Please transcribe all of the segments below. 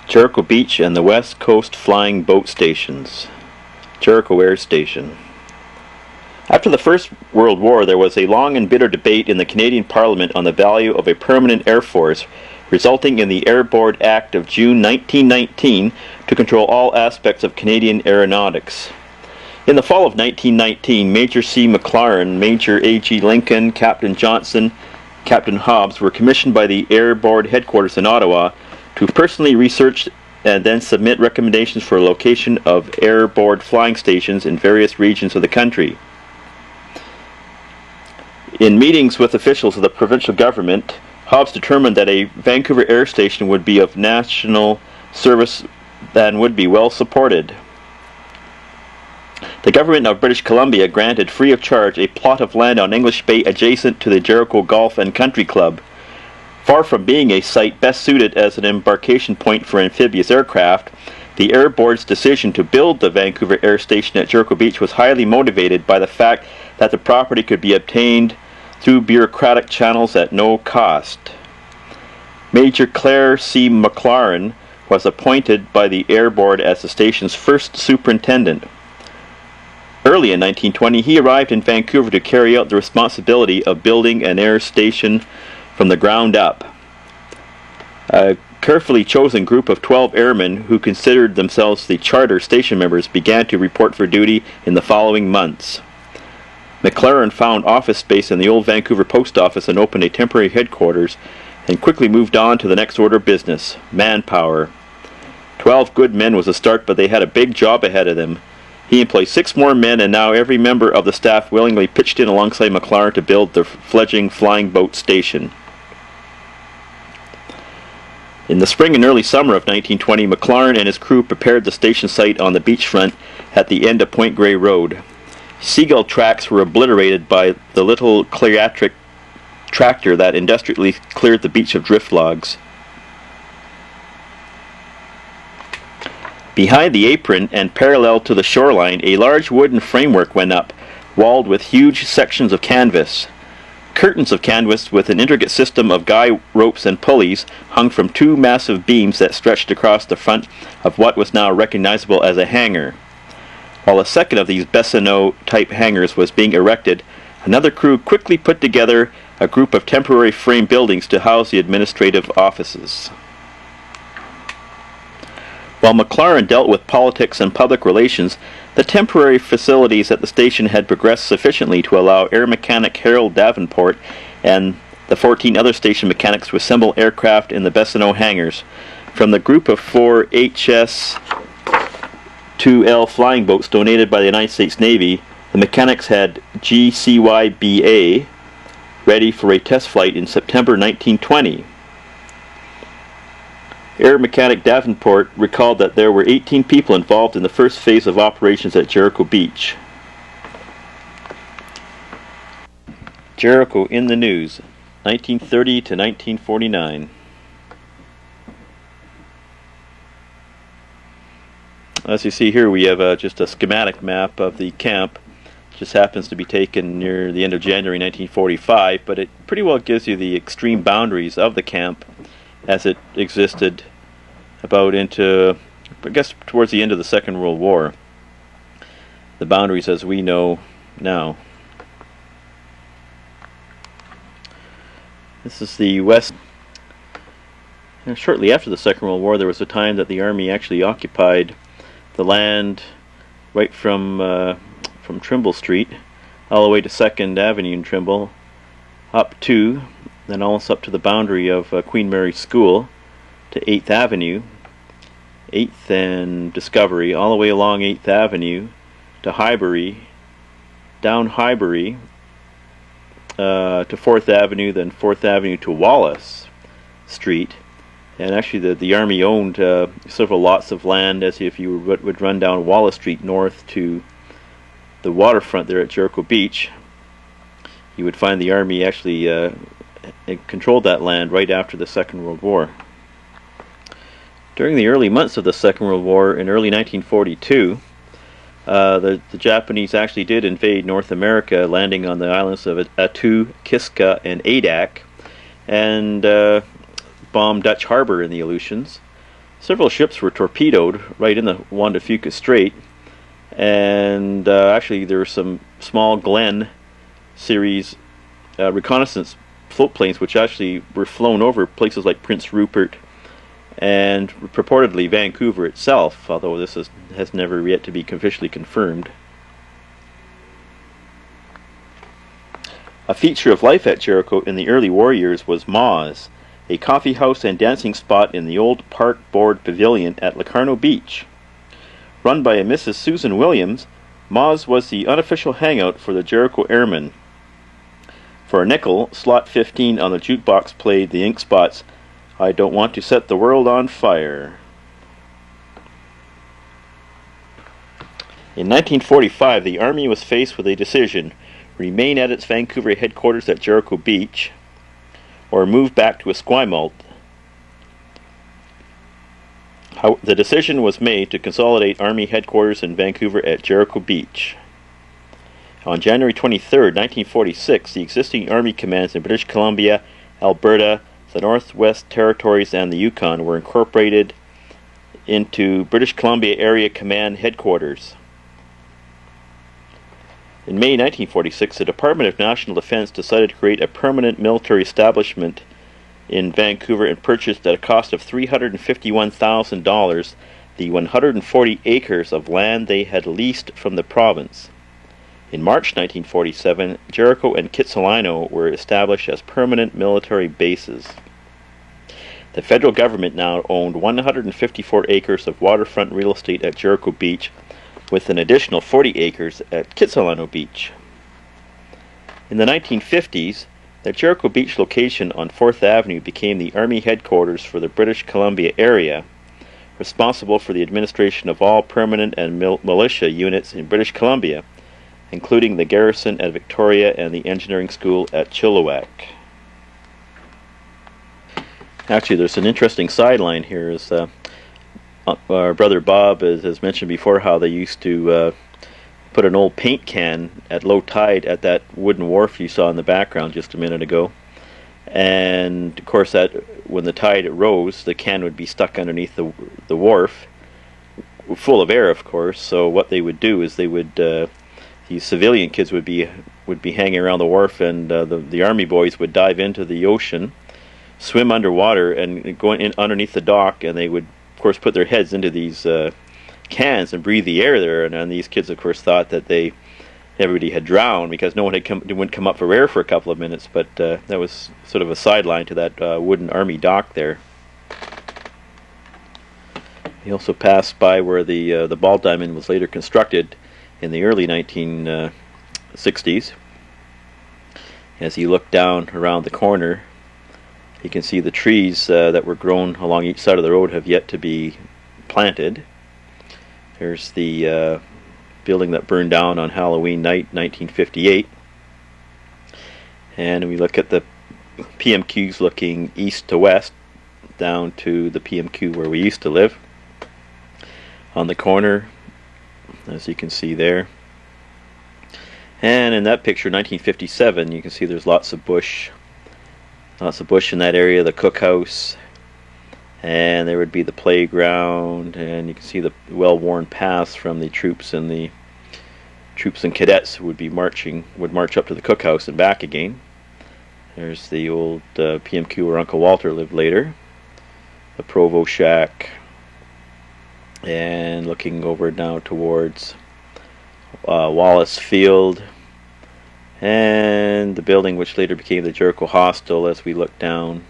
Jericho Beach and the West Coast Flying Boat Stations. Jericho Air Station. After the First World War, there was a long and bitter debate in the Canadian Parliament on the value of a permanent air force, resulting in the Air Board Act of June 1919 to control all aspects of Canadian aeronautics. In the fall of 1919, Major C. McLaren, Major A.G. Lincoln, Captain Johnson, Captain Hobbs were commissioned by the Air Board headquarters in Ottawa to personally research and then submit recommendations for location of Air Board flying stations in various regions of the country. In meetings with officials of the provincial government, Hobbs determined that a Vancouver air station would be of national service and would be well supported. The government of British Columbia granted free of charge a plot of land on English Bay adjacent to the Jericho Golf and Country Club. Far from being a site best suited as an embarkation point for amphibious aircraft, the Air Board's decision to build the Vancouver Air Station at Jericho Beach was highly motivated by the fact that the property could be obtained through bureaucratic channels at no cost. Major Clare C. McLaren was appointed by the Air Board as the station's first superintendent. Early in 1920, he arrived in Vancouver to carry out the responsibility of building an air station from the ground up. A carefully chosen group of 12 airmen who considered themselves the charter station members began to report for duty in the following months. McLaren found office space in the old Vancouver post office and opened a temporary headquarters and quickly moved on to the next order of business, manpower. 12 good men was a start, but they had a big job ahead of them. He employed 6 more men, and now every member of the staff willingly pitched in alongside McLaren to build the fledgling flying boat station. In the spring and early summer of 1920, McLaren and his crew prepared the station site on the beachfront at the end of Point Grey Road. Seagull tracks were obliterated by the little cleatric tractor that industrially cleared the beach of drift logs. Behind the apron and parallel to the shoreline, a large wooden framework went up, walled with huge sections of canvas. Curtains of canvas with an intricate system of guy ropes and pulleys hung from 2 massive beams that stretched across the front of what was now recognizable as a hangar. While a second of these Bessonneau-type hangars was being erected, another crew quickly put together a group of temporary frame buildings to house the administrative offices. While McLaren dealt with politics and public relations, the temporary facilities at the station had progressed sufficiently to allow air mechanic Harold Davenport and the 14 other station mechanics to assemble aircraft in the Bessonneau hangars. From the group of 4 HS-2L flying boats donated by the United States Navy, the mechanics had GCYBA ready for a test flight in September 1920. Air Mechanic Davenport recalled that there were 18 people involved in the first phase of operations at Jericho Beach. Jericho in the News, 1930 to 1949. As you see here, we have just a schematic map of the camp. It just happens to be taken near the end of January 1945, but it pretty well gives you the extreme boundaries of the camp as it existed about into, I guess, towards the end of the Second World War. The boundaries as we know now. This is the west. And shortly after the Second World War, there was a time that the Army actually occupied the land right from Trimble Street all the way to 2nd Avenue in Trimble, up to, then almost up to the boundary of Queen Mary's School, to 8th Avenue, 8th and Discovery, all the way along 8th Avenue to Highbury, down Highbury to 4th Avenue, then 4th Avenue to Wallace Street. And actually the Army owned several lots of land, as if you would run down Wallace Street north to the waterfront there at Jericho Beach. You would find the Army actually controlled that land right after the Second World War. During the early months of the Second World War, in early 1942, the Japanese actually did invade North America, landing on the islands of Attu, Kiska, and Adak, and bombed Dutch Harbor in the Aleutians. Several ships were torpedoed right in the Juan de Fuca Strait, and actually there were some small Glenn series reconnaissance float planes which actually were flown over places like Prince Rupert and purportedly Vancouver itself, although this has never yet to be officially confirmed. A feature of life at Jericho in the early war years was Ma's, a coffee house and dancing spot in the old park board pavilion at Locarno Beach. Run by a Mrs. Susan Williams, Ma's was the unofficial hangout for the Jericho Airmen. For a nickel, slot 15 on the jukebox played the Ink Spots' "I Don't Want to Set the World on Fire." In 1945, the Army was faced with a decision: remain at its Vancouver headquarters at Jericho Beach, or move back to Esquimalt. The decision was made to consolidate Army headquarters in Vancouver at Jericho Beach. On January 23, 1946, the existing Army commands in British Columbia, Alberta, the Northwest Territories, and the Yukon were incorporated into British Columbia Area Command Headquarters. In May 1946, the Department of National Defense decided to create a permanent military establishment in Vancouver and purchased at a cost of $351,000 the 140 acres of land they had leased from the province. In March 1947, Jericho and Kitsilano were established as permanent military bases. The federal government now owned 154 acres of waterfront real estate at Jericho Beach, with an additional 40 acres at Kitsilano Beach. In the 1950s, the Jericho Beach location on 4th Avenue became the Army headquarters for the British Columbia area, responsible for the administration of all permanent and militia units in British Columbia, including the garrison at Victoria and the engineering school at Chilliwack. Actually, there's an interesting sideline here. Our brother Bob has mentioned before how they used to put an old paint can at low tide at that wooden wharf you saw in the background just a minute ago. And of course, that when the tide rose, the can would be stuck underneath the wharf, full of air, of course. So what they would do is these civilian kids would be hanging around the wharf, and the army boys would dive into the ocean, swim underwater, and go in underneath the dock, and they would, of course, put their heads into these cans and breathe the air there. And these kids, of course, thought that everybody had drowned because no one wouldn't come up for air for a couple of minutes. But that was sort of a sideline to that wooden army dock there. He also passed by where the ball diamond was later constructed in the early 1960s. As you look down around the corner, you can see the trees that were grown along each side of the road have yet to be planted. There's the building that burned down on Halloween night, 1958. And we look at the PMQs looking east to west, down to the PMQ where we used to live. On the corner, as you can see there. And in that picture, 1957, you can see there's lots of bush in that area, the cookhouse, and there would be the playground, and you can see the well-worn paths from the troops and cadets who would march up to the cookhouse and back again. There's the old PMQ where Uncle Walter lived later, the Provo shack, and looking over now towards Wallace Field, and the building which later became the Jericho Hostel as we look down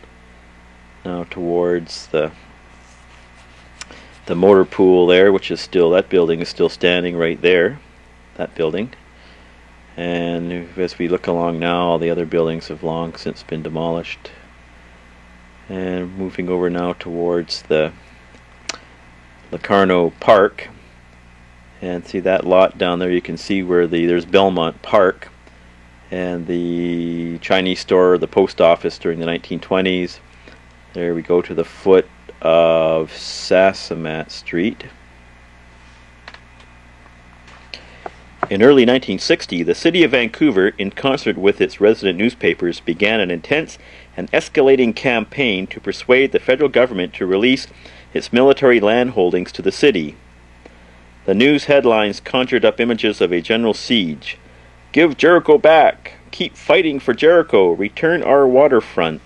now towards the motor pool there, which is still, that building is still standing right there, that building. And as we look along now, all the other buildings have long since been demolished. And moving over now towards the Locarno Park, and see that lot down there, you can see where there's Belmont Park and the Chinese store, the post office during the 1920s. There we go to the foot of Sassamat Street. In early 1960, the city of Vancouver, in concert with its resident newspapers, began an intense and escalating campaign to persuade the federal government to release its military land holdings to the city. The news headlines conjured up images of a general siege. "Give Jericho back! Keep fighting for Jericho! Return our waterfront!"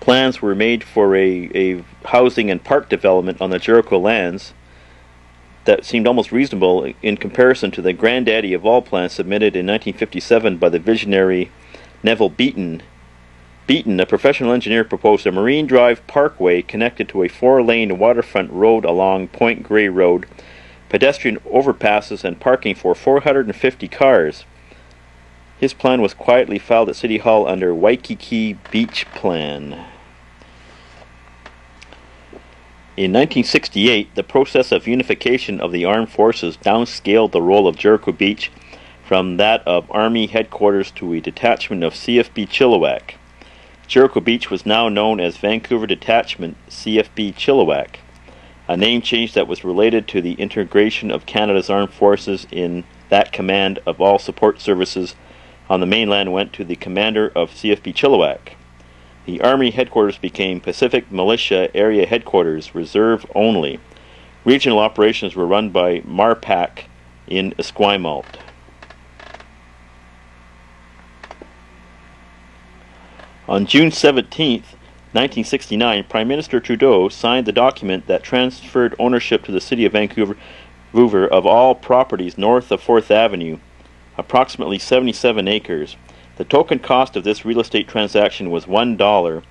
Plans were made for a housing and park development on the Jericho lands that seemed almost reasonable in comparison to the granddaddy of all plans submitted in 1957 by the visionary Neville Beaton. Beaton, a professional engineer, proposed a Marine Drive Parkway connected to a 4-lane waterfront road along Point Grey Road, pedestrian overpasses, and parking for 450 cars. His plan was quietly filed at City Hall under Waikiki Beach Plan. In 1968, the process of unification of the armed forces downscaled the role of Jericho Beach from that of Army headquarters to a detachment of CFB Chilliwack. Jericho Beach was now known as Vancouver Detachment CFB Chilliwack, a name change that was related to the integration of Canada's armed forces in that command of all support services on the mainland went to the commander of CFB Chilliwack. The Army headquarters became Pacific Militia Area Headquarters, Reserve only. Regional operations were run by MARPAC in Esquimalt. On June 17, 1969, Prime Minister Trudeau signed the document that transferred ownership to the City of Vancouver of all properties north of 4th Avenue, approximately 77 acres. The token cost of this real estate transaction was $1,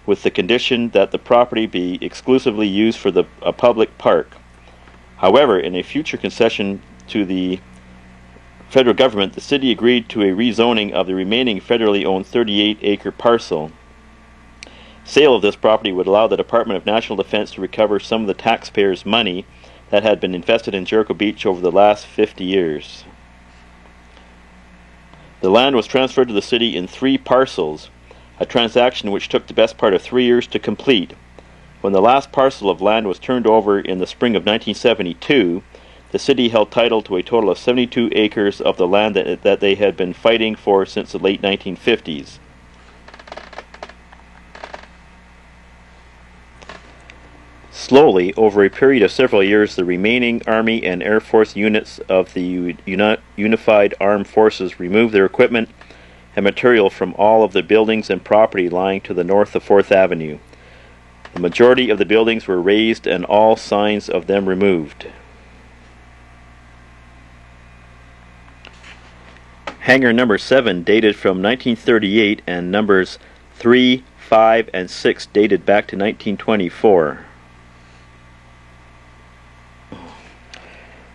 with the condition that the property be exclusively used for a public park. However, in a future concession to the federal government, the city agreed to a rezoning of the remaining federally owned 38-acre parcel. Sale of this property would allow the Department of National Defense to recover some of the taxpayers' money that had been invested in Jericho Beach over the last 50 years. The land was transferred to the city in 3 parcels, a transaction which took the best part of 3 years to complete. When the last parcel of land was turned over in the spring of 1972, the city held title to a total of 72 acres of the land that they had been fighting for since the late 1950s. Slowly, over a period of several years, the remaining Army and Air Force units of the Unified Armed Forces removed their equipment and material from all of the buildings and property lying to the north of 4th Avenue. The majority of the buildings were razed and all signs of them removed. Hangar number 7 dated from 1938 and numbers 3, 5, and 6 dated back to 1924.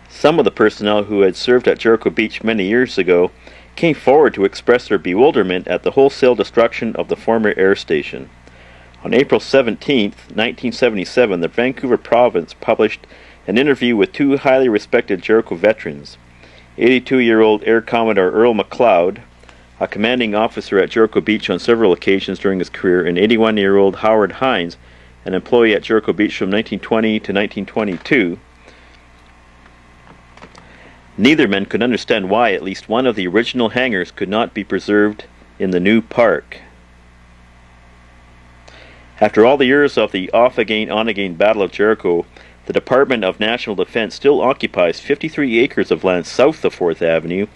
Some of the personnel who had served at Jericho Beach many years ago came forward to express their bewilderment at the wholesale destruction of the former air station. On April 17, 1977, the Vancouver Province published an interview with 2 highly respected Jericho veterans, 82-year-old Air Commodore Earl McLeod, a commanding officer at Jericho Beach on several occasions during his career, and 81-year-old Howard Hines, an employee at Jericho Beach from 1920 to 1922. Neither men could understand why at least one of the original hangars could not be preserved in the new park. After all the years of the off-again, on-again Battle of Jericho, the Department of National Defense still occupies 53 acres of land south of 4th Avenue,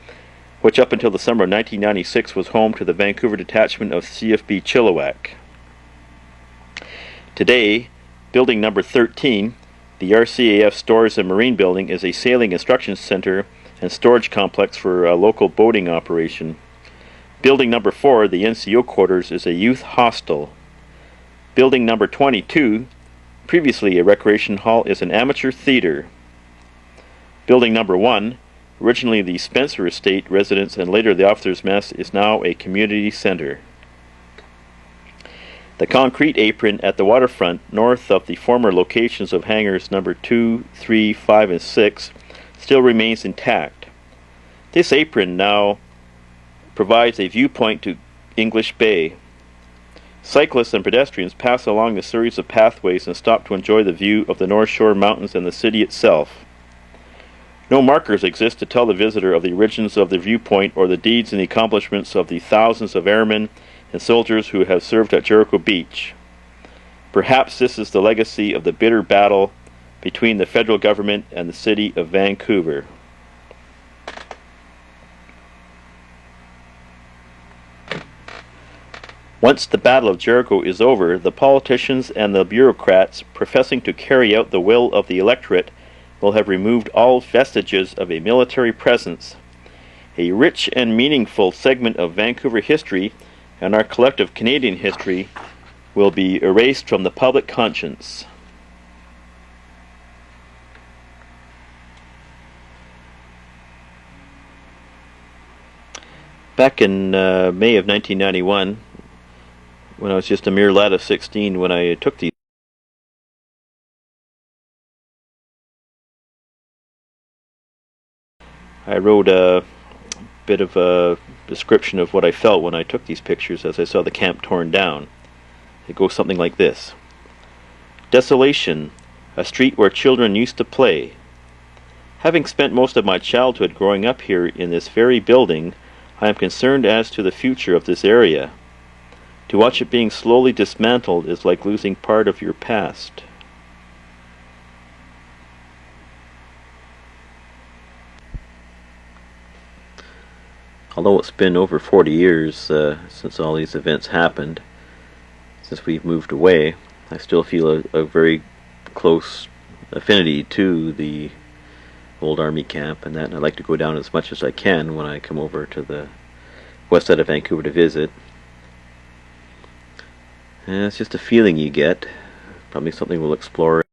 which up until the summer of 1996 was home to the Vancouver detachment of CFB Chilliwack. Today, building number 13, the RCAF Stores and Marine Building, is a sailing instruction center and storage complex for a local boating operation. Building number 4, the NCO quarters, is a youth hostel. Building number 22, previously a recreation hall, is an amateur theater. Building number 1, originally the Spencer Estate residence and later the Officers' Mess, is now a community center. The concrete apron at the waterfront north of the former locations of hangars number 2, 3, 5, and 6 still remains intact. This apron now provides a viewpoint to English Bay. Cyclists and pedestrians pass along the series of pathways and stop to enjoy the view of the North Shore Mountains and the city itself. No markers exist to tell the visitor of the origins of the viewpoint or the deeds and the accomplishments of the thousands of airmen and soldiers who have served at Jericho Beach. Perhaps this is the legacy of the bitter battle between the federal government and the city of Vancouver. Once the Battle of Jericho is over, the politicians and the bureaucrats professing to carry out the will of the electorate will have removed all vestiges of a military presence. A rich and meaningful segment of Vancouver history and our collective Canadian history will be erased from the public conscience. Back in May of 1991, when I was just a mere lad of 16, when I took these, I wrote a bit of a description of what I felt when I took these pictures as I saw the camp torn down. It goes something like this. Desolation, a street where children used to play. Having spent most of my childhood growing up here in this very building, I am concerned as to the future of this area. To watch it being slowly dismantled is like losing part of your past. Although it's been over 40 years since all these events happened, since we've moved away, I still feel a very close affinity to the old army camp and that, and I like to go down as much as I can when I come over to the west side of Vancouver to visit. And it's just a feeling you get, probably something we'll explore